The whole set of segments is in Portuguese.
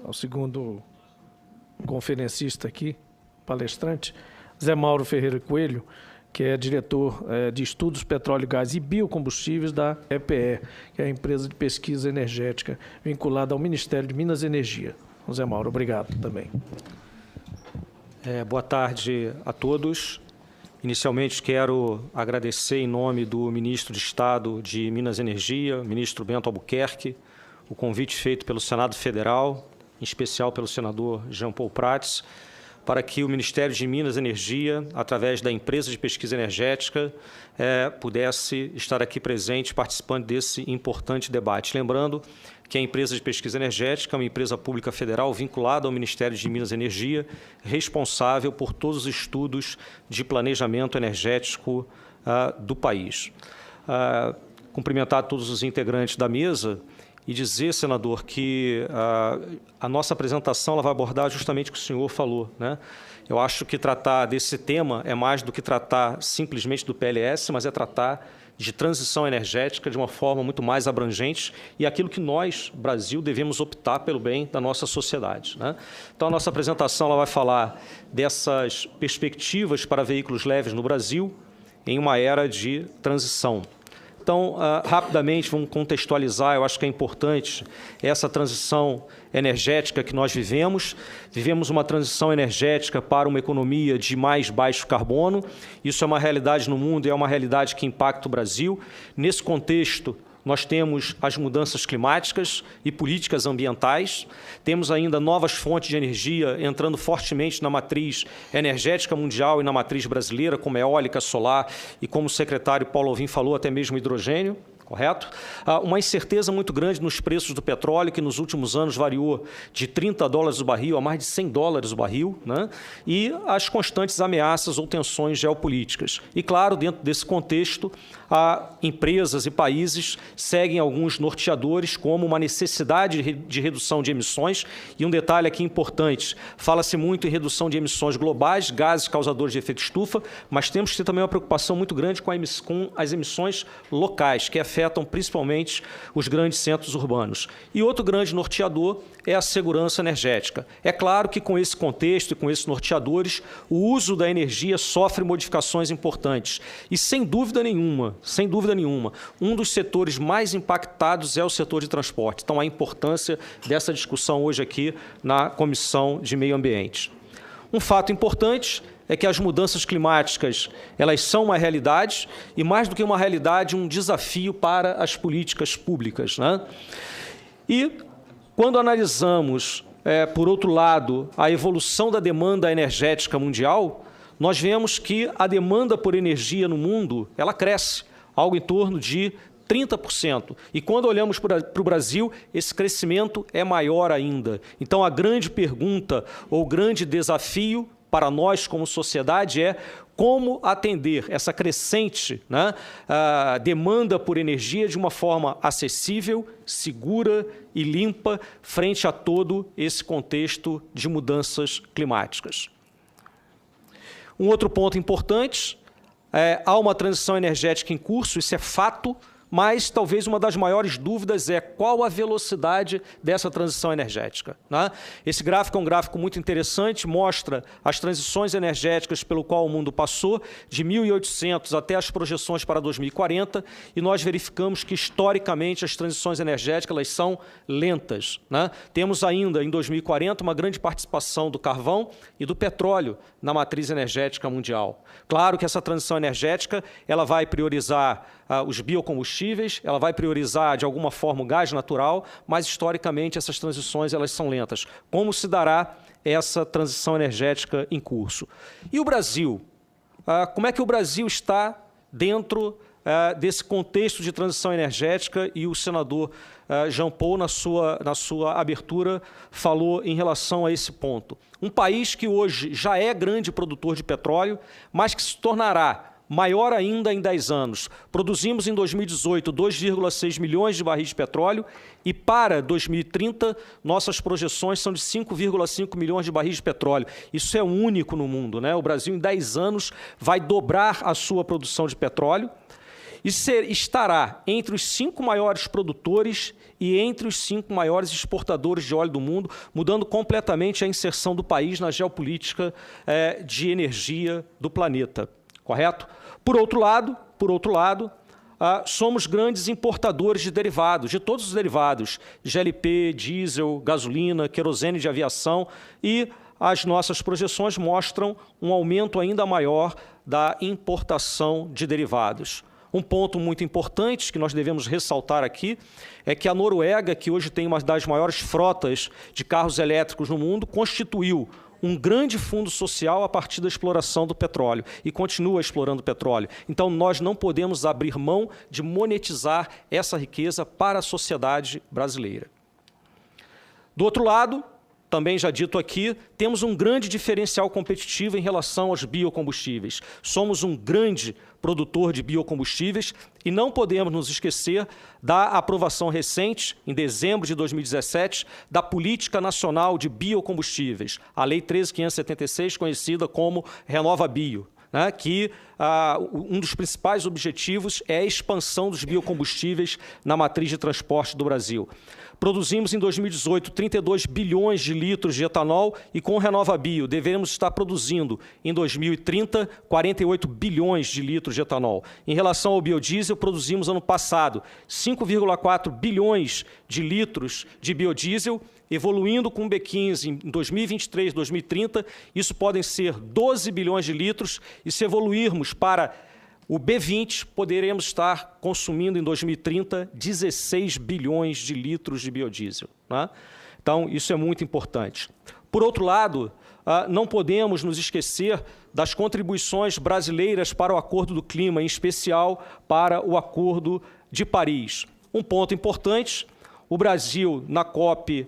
Ao segundo conferencista aqui, palestrante, Zé Mauro Ferreira Coelho, que é diretor de Estudos Petróleo, Gás e Biocombustíveis da EPE, que é a empresa de pesquisa energética vinculada ao Ministério de Minas e Energia. Zé Mauro, obrigado também. Boa tarde a todos. Inicialmente, quero agradecer em nome do Ministro de Estado de Minas e Energia, ministro Bento Albuquerque, o convite feito pelo Senado Federal, em especial pelo senador Jean Paul Prats, para que o Ministério de Minas e Energia, através da empresa de pesquisa energética, pudesse estar aqui presente, participando desse importante debate. Lembrando que a empresa de pesquisa energética é uma empresa pública federal vinculada ao Ministério de Minas e Energia, responsável por todos os estudos de planejamento energético do país. Cumprimentar todos os integrantes da mesa e dizer, senador, que a nossa apresentação ela vai abordar justamente o que o senhor falou, né? Eu acho que tratar desse tema é mais do que tratar simplesmente do PLS, mas é tratar de transição energética de uma forma muito mais abrangente e aquilo que nós, Brasil, devemos optar pelo bem da nossa sociedade, né? Então, a nossa apresentação ela vai falar dessas perspectivas para veículos leves no Brasil em uma era de transição. Então, rapidamente, vamos contextualizar, eu acho que é importante essa transição energética que nós vivemos. Vivemos uma transição energética para uma economia de mais baixo carbono. Isso é uma realidade no mundo e é uma realidade que impacta o Brasil. Nesse contexto, nós temos as mudanças climáticas e políticas ambientais, temos ainda novas fontes de energia entrando fortemente na matriz energética mundial e na matriz brasileira, como eólica, solar e, como o secretário Paulo Alvim falou, até mesmo hidrogênio. Correto? Uma incerteza muito grande nos preços do petróleo, que nos últimos anos variou de $30 o barril a mais de $100 o barril, né? E as constantes ameaças ou tensões geopolíticas. E, claro, dentro desse contexto, empresas e países seguem alguns norteadores, como uma necessidade de redução de emissões. E um detalhe aqui importante, fala-se muito em redução de emissões globais, gases causadores de efeito estufa, mas temos que ter também uma preocupação muito grande com as emissões locais, que afetam principalmente os grandes centros urbanos. E outro grande norteador é a segurança energética. É claro que com esse contexto e com esses norteadores, o uso da energia sofre modificações importantes. E sem dúvida nenhuma, um dos setores mais impactados é o setor de transporte. Então, a importância dessa discussão hoje aqui na Comissão de Meio Ambiente. Um fato importante é que as mudanças climáticas elas são uma realidade e, mais do que uma realidade, um desafio para as políticas públicas, né? E, quando analisamos, por outro lado, a evolução da demanda energética mundial, nós vemos que a demanda por energia no mundo ela cresce, algo em torno de 30%. E quando olhamos para o Brasil, esse crescimento é maior ainda. Então, a grande pergunta ou grande desafio para nós como sociedade é como atender essa crescente, né, demanda por energia de uma forma acessível, segura e limpa frente a todo esse contexto de mudanças climáticas. Um outro ponto importante, há uma transição energética em curso, isso é fato, mas talvez uma das maiores dúvidas é qual a velocidade dessa transição energética, né? Esse gráfico é um gráfico muito interessante, mostra as transições energéticas pelo qual o mundo passou, de 1800 até as projeções para 2040, e nós verificamos que, historicamente, as transições energéticas elas são lentas, né? Temos ainda, em 2040, uma grande participação do carvão e do petróleo na matriz energética mundial. Claro que essa transição energética ela vai priorizar os biocombustíveis, ela vai priorizar, de alguma forma, o gás natural, mas, historicamente, essas transições elas são lentas. Como se dará essa transição energética em curso? E o Brasil? Como é que o Brasil está dentro desse contexto de transição energética? E o senador Jean Paul, na sua abertura, falou em relação a esse ponto. Um país que hoje já é grande produtor de petróleo, mas que se tornará maior ainda em 10 anos. Produzimos em 2018 2,6 milhões de barris de petróleo e para 2030 nossas projeções são de 5,5 milhões de barris de petróleo. Isso é único no mundo, né? O Brasil em 10 anos vai dobrar a sua produção de petróleo e estará entre os 5 maiores produtores e entre os 5 maiores exportadores de óleo do mundo, mudando completamente a inserção do país na geopolítica de energia do planeta. Correto? Por outro lado, somos grandes importadores de derivados, de todos os derivados, GLP, diesel, gasolina, querosene de aviação, e as nossas projeções mostram um aumento ainda maior da importação de derivados. Um ponto muito importante que nós devemos ressaltar aqui é que a Noruega, que hoje tem uma das maiores frotas de carros elétricos no mundo, constituiu um grande fundo social a partir da exploração do petróleo e continua explorando petróleo. Então, nós não podemos abrir mão de monetizar essa riqueza para a sociedade brasileira. Do outro lado, também já dito aqui, temos um grande diferencial competitivo em relação aos biocombustíveis. Somos um grande produtor de biocombustíveis e não podemos nos esquecer da aprovação recente, em dezembro de 2017, da Política Nacional de Biocombustíveis, a Lei 13.576, conhecida como Renova Bio, né, que um dos principais objetivos é a expansão dos biocombustíveis na matriz de transporte do Brasil. Produzimos em 2018 32 bilhões de litros de etanol e com o Renova Bio devemos estar produzindo em 2030 48 bilhões de litros de etanol. Em relação ao biodiesel, produzimos ano passado 5,4 bilhões de litros de biodiesel, evoluindo com o B15 em 2023, 2030, isso podem ser 12 bilhões de litros, e se evoluirmos para o B20, poderemos estar consumindo em 2030 16 bilhões de litros de biodiesel, né? Então, isso é muito importante. Por outro lado, não podemos nos esquecer das contribuições brasileiras para o Acordo do Clima, em especial para o Acordo de Paris. Um ponto importante, o Brasil, na COP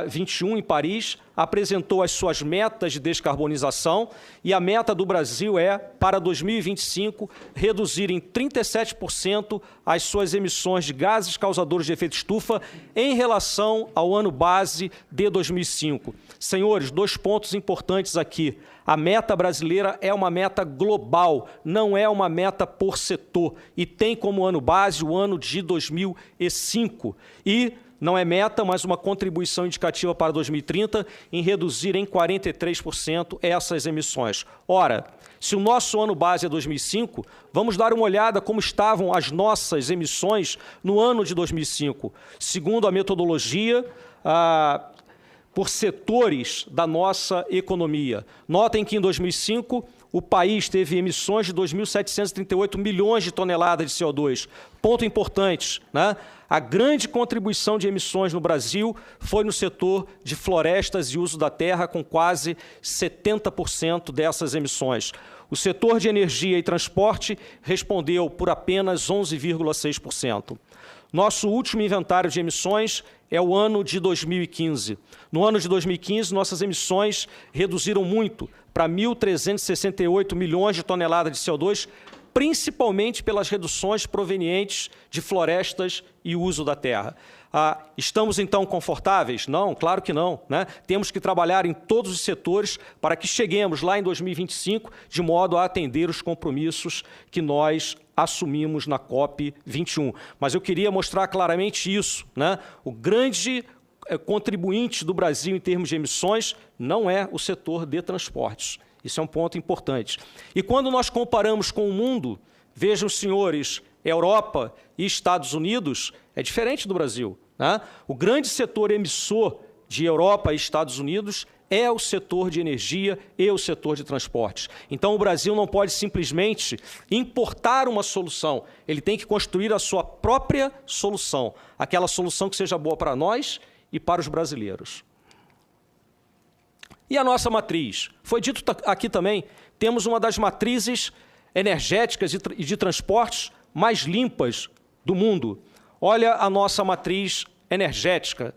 21 em Paris, apresentou as suas metas de descarbonização e a meta do Brasil é, para 2025, reduzir em 37% as suas emissões de gases causadores de efeito estufa em relação ao ano base de 2005. Senhores, 2 pontos importantes aqui. A meta brasileira é uma meta global, não é uma meta por setor, e tem como ano base o ano de 2005. E não é meta, mas uma contribuição indicativa para 2030 em reduzir em 43% essas emissões. Ora, se o nosso ano base é 2005, vamos dar uma olhada como estavam as nossas emissões no ano de 2005. Segundo a metodologia, por setores da nossa economia. Notem que em 2005 o país teve emissões de 2.738 milhões de toneladas de CO2. Ponto importante, né? A grande contribuição de emissões no Brasil foi no setor de florestas e uso da terra, com quase 70% dessas emissões. O setor de energia e transporte respondeu por apenas 11,6%. Nosso último inventário de emissões é o ano de 2015. No ano de 2015, nossas emissões reduziram muito, para 1.368 milhões de toneladas de CO2, principalmente pelas reduções provenientes de florestas e uso da terra. Estamos, então, confortáveis? Não, claro que não, né? Temos que trabalhar em todos os setores para que cheguemos lá em 2025 de modo a atender os compromissos que nós assumimos na COP 21. Mas eu queria mostrar claramente isso, né? O grande contribuinte do Brasil em termos de emissões não é o setor de transportes. Isso é um ponto importante. E quando nós comparamos com o mundo, vejam, senhores, Europa e Estados Unidos é diferente do Brasil, né? O grande setor emissor de Europa e Estados Unidos é o setor de energia e o setor de transportes. Então, o Brasil não pode simplesmente importar uma solução, ele tem que construir a sua própria solução, aquela solução que seja boa para nós e para os brasileiros. E a nossa matriz? Foi dito aqui também, temos uma das matrizes energéticas e de transportes mais limpas do mundo. Olha a nossa matriz energética.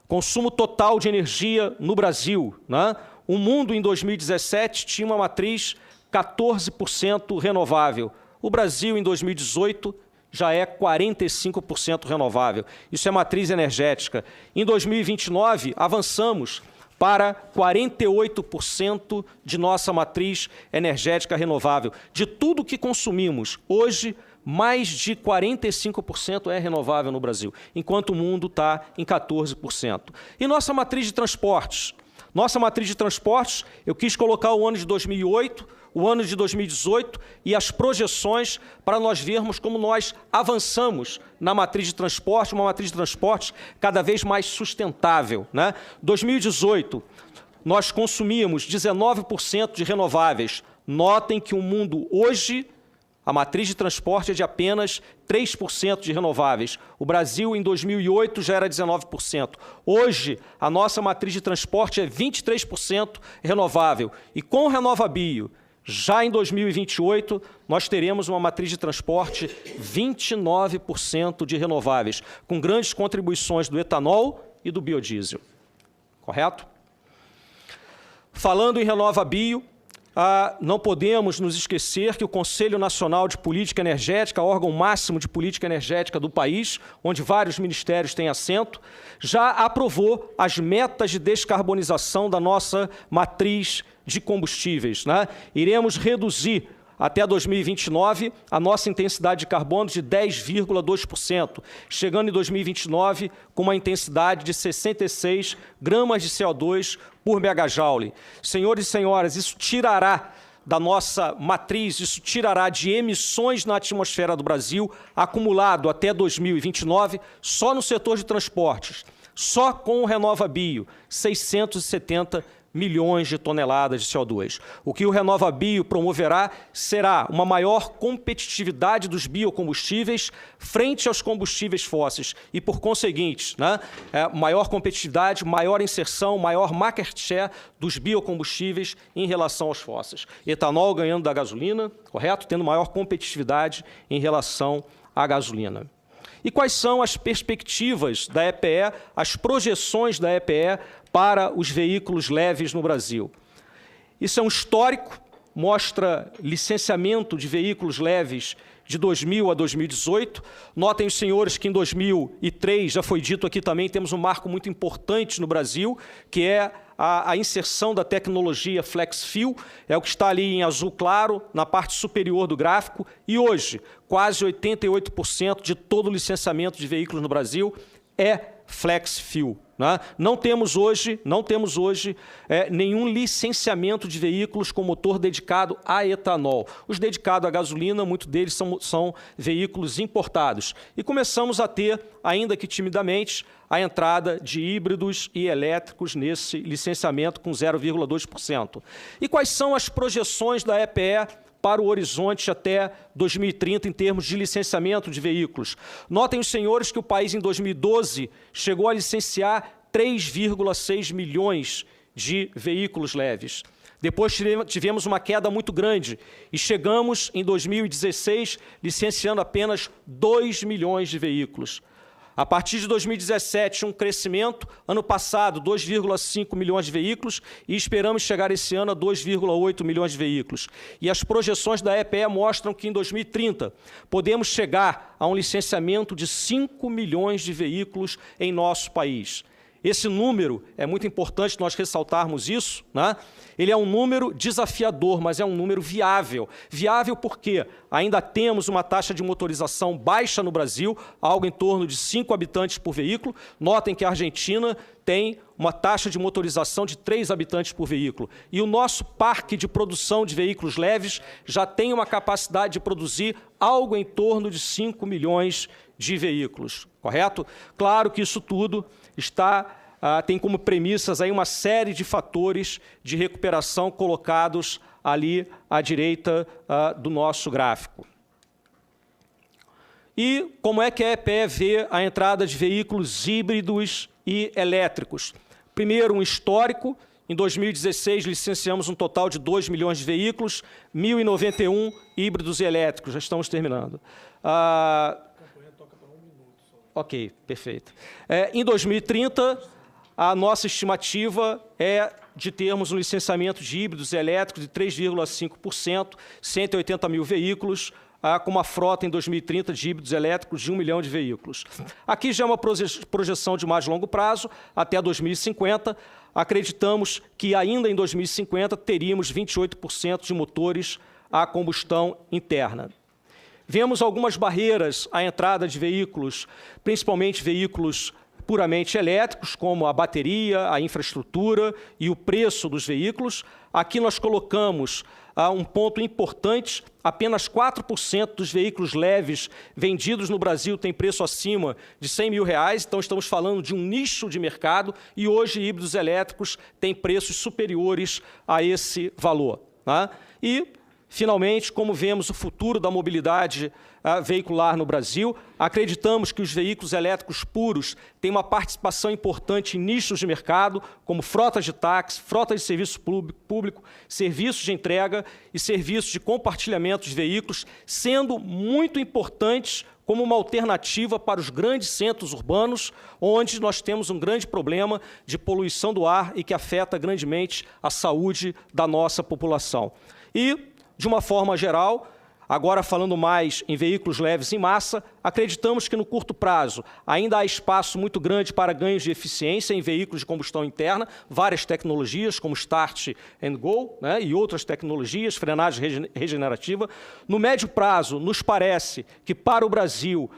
Consumo total de energia no Brasil, né? O mundo, em 2017, tinha uma matriz 14% renovável. O Brasil, em 2018, já é 45% renovável. Isso é matriz energética. Em 2029, avançamos para 48% de nossa matriz energética renovável. De tudo que consumimos hoje, mais de 45% é renovável no Brasil, enquanto o mundo está em 14%. E nossa matriz de transportes? Nossa matriz de transportes, eu quis colocar o ano de 2008, o ano de 2018 e as projeções para nós vermos como nós avançamos na matriz de transporte, uma matriz de transporte cada vez mais sustentável, né? 2018, nós consumíamos 19% de renováveis. Notem que o mundo hoje, a matriz de transporte é de apenas 3% de renováveis. O Brasil, em 2008, já era 19%. Hoje, a nossa matriz de transporte é 23% renovável. E com o RenovaBio, já em 2028, nós teremos uma matriz de transporte 29% de renováveis, com grandes contribuições do etanol e do biodiesel. Correto? Falando em RenovaBio, não podemos nos esquecer que o Conselho Nacional de Política Energética, órgão máximo de política energética do país, onde vários ministérios têm assento, já aprovou as metas de descarbonização da nossa matriz de combustíveis, né? Iremos reduzir até 2029 a nossa intensidade de carbono de 10,2%, chegando em 2029 com uma intensidade de 66 gramas de CO2 por megajoule. Senhores e senhoras, isso tirará da nossa matriz, isso tirará de emissões na atmosfera do Brasil, acumulado até 2029, só no setor de transportes, só com o RenovaBio, 670 milhões de toneladas de CO2. O que o RenovaBio promoverá será uma maior competitividade dos biocombustíveis frente aos combustíveis fósseis e, por conseguinte, né, maior competitividade, maior inserção, maior market share dos biocombustíveis em relação aos fósseis. Etanol ganhando da gasolina, correto? Tendo maior competitividade em relação à gasolina. E quais são as perspectivas da EPE, as projeções da EPE para os veículos leves no Brasil? Isso é um histórico, mostra licenciamento de veículos leves de 2000 a 2018. Notem os senhores que em 2003, já foi dito aqui também, temos um marco muito importante no Brasil, que é a inserção da tecnologia FlexFuel, é o que está ali em azul claro, na parte superior do gráfico, e hoje, quase 88% de todo o licenciamento de veículos no Brasil é FlexFuel. Né? Não temos hoje nenhum licenciamento de veículos com motor dedicado a etanol. Os dedicados à gasolina, muitos deles são veículos importados. E começamos a ter, ainda que timidamente, a entrada de híbridos e elétricos nesse licenciamento com 0,2%. E quais são as projeções da EPE para o horizonte até 2030 em termos de licenciamento de veículos? Notem os senhores que o país em 2012 chegou a licenciar 3,6 milhões de veículos leves. Depois tivemos uma queda muito grande e chegamos em 2016 licenciando apenas 2 milhões de veículos. A partir de 2017, um crescimento, ano passado 2,5 milhões de veículos e esperamos chegar esse ano a 2,8 milhões de veículos. E as projeções da EPE mostram que em 2030 podemos chegar a um licenciamento de 5 milhões de veículos em nosso país. Esse número, é muito importante nós ressaltarmos isso, né? Ele é um número desafiador, mas é um número viável. Viável porque ainda temos uma taxa de motorização baixa no Brasil, algo em torno de 5 habitantes por veículo. Notem que a Argentina tem uma taxa de motorização de 3 habitantes por veículo. E o nosso parque de produção de veículos leves já tem uma capacidade de produzir algo em torno de 5 milhões de veículos, correto? Claro que isso tudo tem como premissas aí uma série de fatores de recuperação colocados ali à direita do nosso gráfico. E como é que a EPE vê a entrada de veículos híbridos e elétricos? Primeiro, um histórico. Em 2016, licenciamos um total de 2 milhões de veículos, 1.091 híbridos e elétricos. Já estamos terminando. Ok, perfeito. Em 2030, a nossa estimativa é de termos um licenciamento de híbridos e elétricos de 3,5%, 180 mil veículos, com uma frota em 2030 de híbridos elétricos de 1 milhão de veículos. Aqui já é uma projeção de mais longo prazo, até 2050. Acreditamos que ainda em 2050 teríamos 28% de motores a combustão interna. Vemos algumas barreiras à entrada de veículos, principalmente veículos puramente elétricos, como a bateria, a infraestrutura e o preço dos veículos. Aqui nós colocamos um ponto importante: apenas 4% dos veículos leves vendidos no Brasil têm preço acima de R$100 mil, então estamos falando de um nicho de mercado, e hoje híbridos elétricos têm preços superiores a esse valor, tá? E, finalmente, como vemos o futuro da mobilidade veicular no Brasil, acreditamos que os veículos elétricos puros têm uma participação importante em nichos de mercado, como frotas de táxi, frotas de serviço público, serviços de entrega e serviços de compartilhamento de veículos, sendo muito importantes como uma alternativa para os grandes centros urbanos, onde nós temos um grande problema de poluição do ar e que afeta grandemente a saúde da nossa população. E, de uma forma geral, agora falando mais em veículos leves em massa, acreditamos que no curto prazo ainda há espaço muito grande para ganhos de eficiência em veículos de combustão interna, várias tecnologias como Start and Go, né, e outras tecnologias, frenagem regenerativa. No médio prazo, nos parece que para o Brasil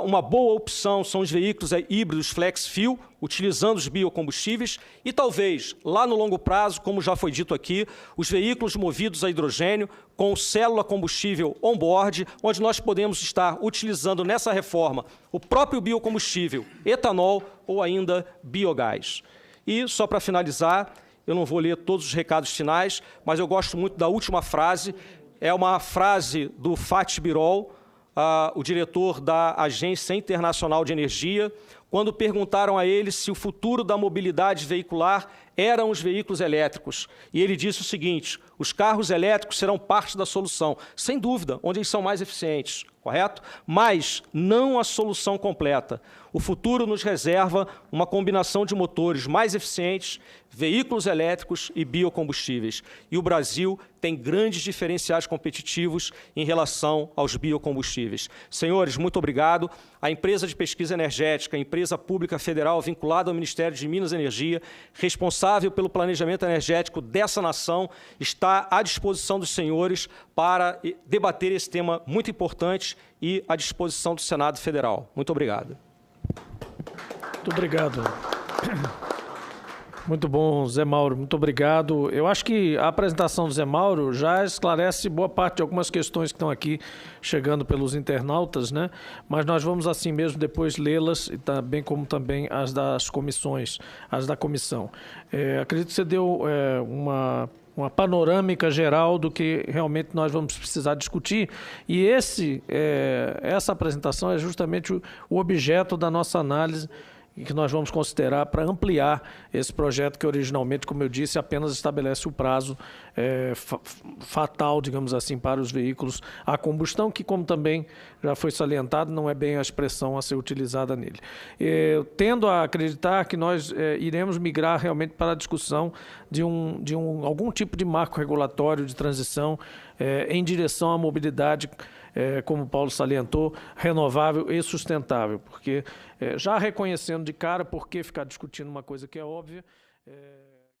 uma boa opção são os veículos híbridos flex fuel, utilizando os biocombustíveis, e talvez, lá no longo prazo, como já foi dito aqui, os veículos movidos a hidrogênio com célula combustível on-board, onde nós podemos estar utilizando nessa reforma o próprio biocombustível, etanol ou ainda biogás. E, só para finalizar, eu não vou ler todos os recados finais, mas eu gosto muito da última frase. É uma frase do Fatih Birol, o diretor da Agência Internacional de Energia, quando perguntaram a ele se o futuro da mobilidade veicular eram os veículos elétricos. E ele disse o seguinte: os carros elétricos serão parte da solução, sem dúvida, onde eles são mais eficientes, correto? Mas não a solução completa. O futuro nos reserva uma combinação de motores mais eficientes, veículos elétricos e biocombustíveis. E o Brasil tem grandes diferenciais competitivos em relação aos biocombustíveis. Senhores, muito obrigado. A empresa de pesquisa energética, a empresa pública federal vinculada ao Ministério de Minas e Energia, responsável pelo planejamento energético dessa nação, está à disposição dos senhores para debater esse tema muito importante e à disposição do Senado Federal. Muito obrigado. Muito obrigado. Muito bom, Zé Mauro, muito obrigado. Eu acho que a apresentação do Zé Mauro já esclarece boa parte de algumas questões que estão aqui chegando pelos internautas, né? Mas nós vamos assim mesmo depois lê-las, bem como também as das comissões, as da comissão. Acredito que você deu uma panorâmica geral do que realmente nós vamos precisar discutir, e essa apresentação é justamente o objeto da nossa análise e que nós vamos considerar para ampliar esse projeto que originalmente, como eu disse, apenas estabelece o prazo fatal, digamos assim, para os veículos a combustão, que, como também já foi salientado, não é bem a expressão a ser utilizada nele. Eu tendo a acreditar que nós iremos migrar realmente para a discussão de algum tipo de marco regulatório de transição em direção à mobilidade, como o Paulo salientou, renovável e sustentável, porque já reconhecendo de cara, por que ficar discutindo uma coisa que é óbvia...